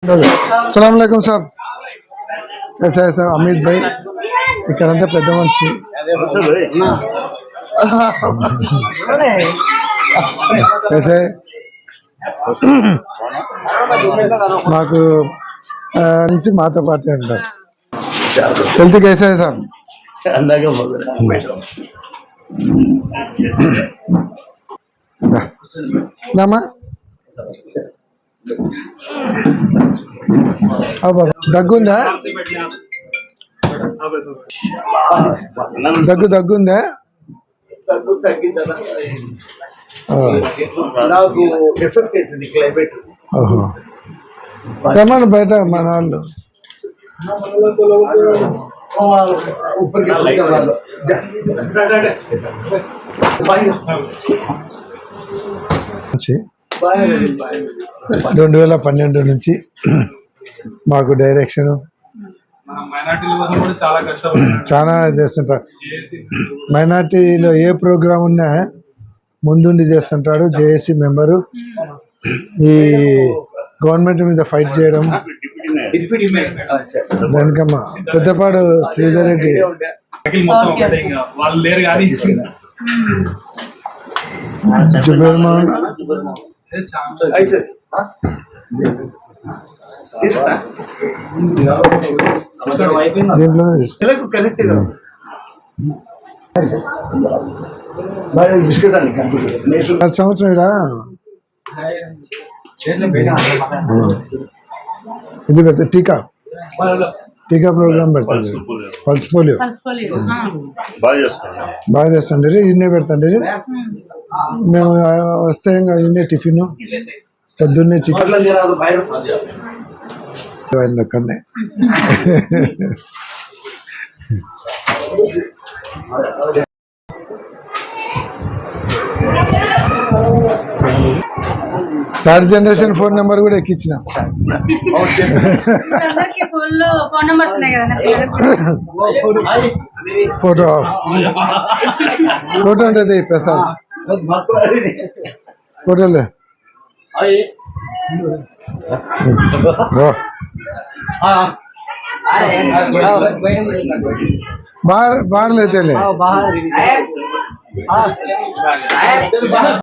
अस्सलाम वालेकुम साहब, कैसा है साहब? अमित भाई इकड़ंता పెద్ద మనిషి कैसे మాకు నుంచి మాతో పాటు ఉంటారు. हेल्थ कैसा है साहब? दामा దగ్గుందా? దగ్గుందా? నాకు ఎఫెక్ట్ అవుతుంది క్లైమేట్. రమ్మను బయట మన వాళ్ళు నుంచి 2012 నుంచి మాకు డైరెక్షన్ చాలా చేస్తుంటాడు. మైనార్టీలో ఏ ప్రోగ్రామ్ ఉన్నా ముందుండి చేస్తుంటాడు. JAC member. ఈ గవర్నమెంట్ మీద ఫైట్ చేయడం దానికమ్మ పెద్దపాడు శ్రీధర్ రెడ్డి జుబేర్మాన్ దీంట్లో కనెక్ట్ బిస్కెట్ అని సంవత్సరం ఇది పెడతా టీకా ప్రోగ్రామ్ పెడతాండి. పల్స్ పోలియో బాగా చేస్తాండి. ఇన్నే పెడతాండి. మేము వస్తే ఇంకా ఇన్నే టిఫిన్ పొద్దున్నే చికెన్ అక్కడనే థర్డ్ జనరేషన్ ఫోన్ నెంబర్ కూడా ఎక్కించిన. ఫోటో ఉంటుంది ప్రసాద్ ఫోటోలే बाहर लेते ले